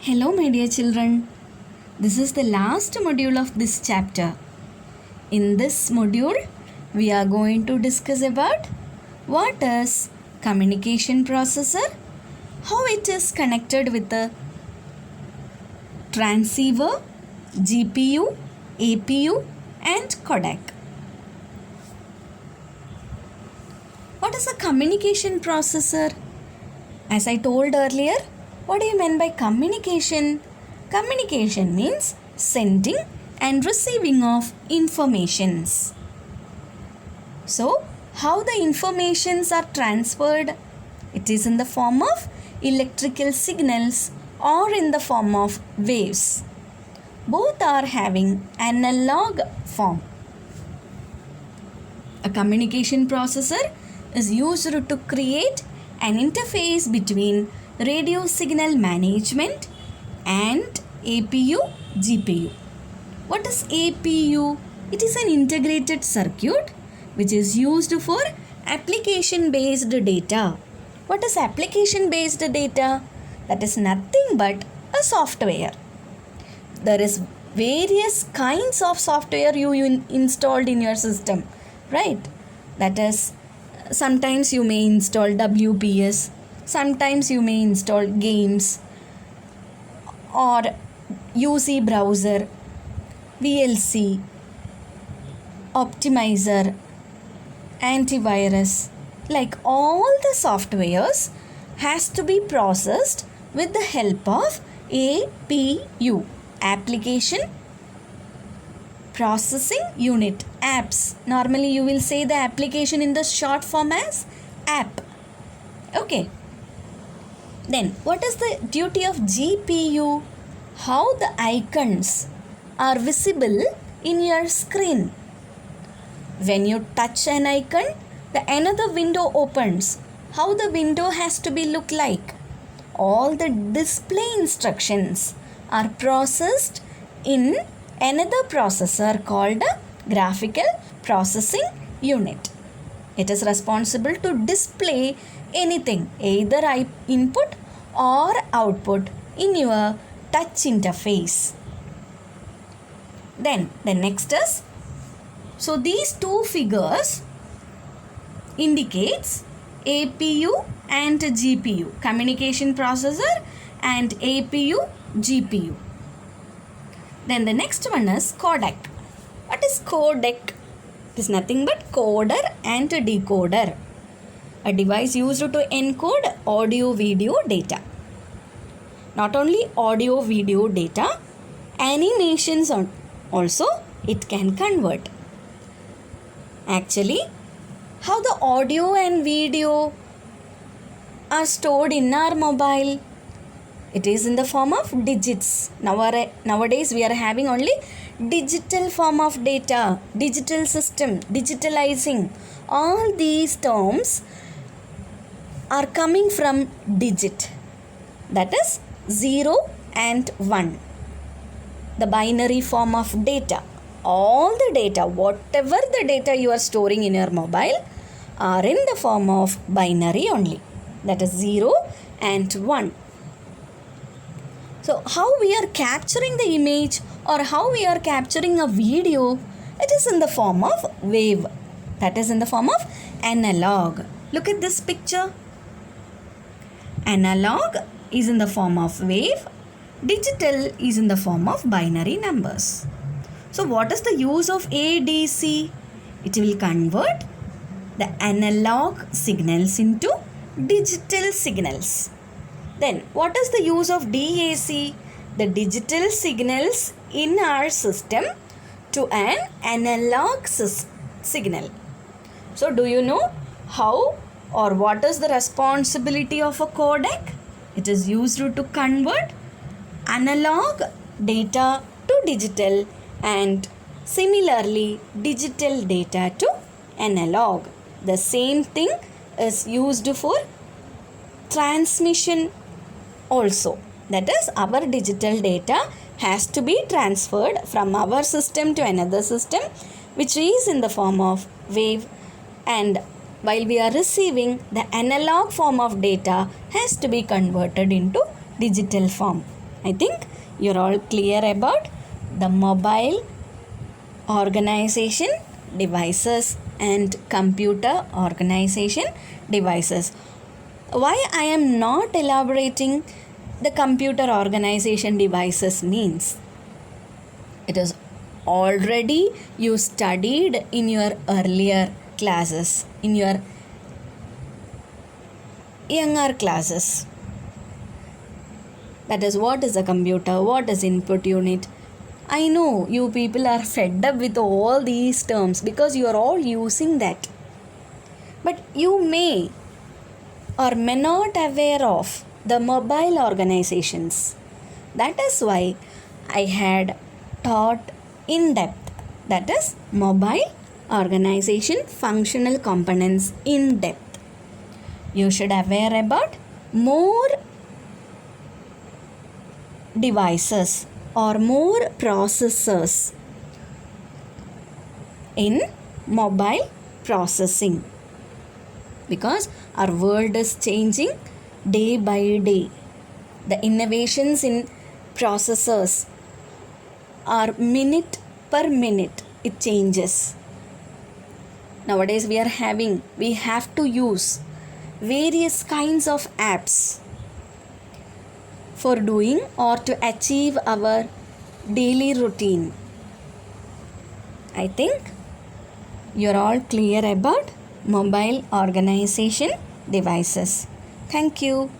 Hello, my dear children. This is the last module of this chapter. In this module, we are going to discuss about what is communication processor, how it is connected with the transceiver, GPU, APU and codec. What is a communication processor? As I told earlier, what do you mean by communication? Communication means sending and receiving of informations. So, how the informations are transferred? It is in the form of electrical signals or in the form of waves. Both are having analog form. A communication processor is used to create an interface between radio signal management and APU, GPU. What is APU? It is an integrated circuit which is used for application-based data. What is application-based data? That is nothing but a software. There is various kinds of software you installed in your system, right? That is, sometimes you may install WPS, sometimes you may install games or UC browser, VLC, optimizer, antivirus. Like all the softwares has to be processed with the help of APU, application processing unit, apps. Normally you will say the application in the short form as app. Okay. Then what is the duty of GPU? How the icons are visible in your screen. When you touch an icon, the another window opens. How the window has to be look like? All the display instructions are processed in another processor called a graphical processing unit. It is responsible to display anything, either input or output in your touch interface. Then the next is, so these two figures indicates APU and GPU, communication processor and APU, GPU. Then the next one is codec. What is codec? It is nothing but coder and decoder. A device used to encode audio video data. Not only audio video data, animations also it can convert. Actually, how the audio and video are stored in our mobile? It is in the form of digits. Nowadays we are having only digital form of data, digital system, digitalizing. All these terms are coming from digit. That is 0 and 1. The binary form of data. All the data, whatever the data you are storing in your mobile are in the form of binary only. That is 0 and 1. So how we are capturing the image or how we are capturing a video, it is in the form of wave. That is in the form of analog. Look at this picture. Analog is in the form of wave. Digital is in the form of binary numbers. So what is the use of ADC? It will convert the analog signals into digital signals. Then what is the use of DAC? The digital signals in our system to an analog signal. So do you know how or what is the responsibility of a codec? It is used to convert analog data to digital and similarly digital data to analog. The same thing is used for transmission also. That is, our digital data has to be transferred from our system to another system which is in the form of wave, and while we are receiving, the analog form of data has to be converted into digital form. I think you're all clear about the mobile organization devices and computer organization devices. Why I am not elaborating the computer organization devices means it is already you studied in your earlier classes, in your younger classes. That is, what is a computer, what is input unit. I know you people are fed up with all these terms because you are all using that. But you may or may not aware of the mobile organizations. That is why I had taught in depth, that is mobile organization functional components in depth. You should aware about more devices or more processors in mobile processing, because our world is changing day by day. The innovations in processors are minute per minute, it changes. Nowadays we have to use various kinds of apps for doing or to achieve our daily routine. I think you're all clear about mobile organization devices. Thank you.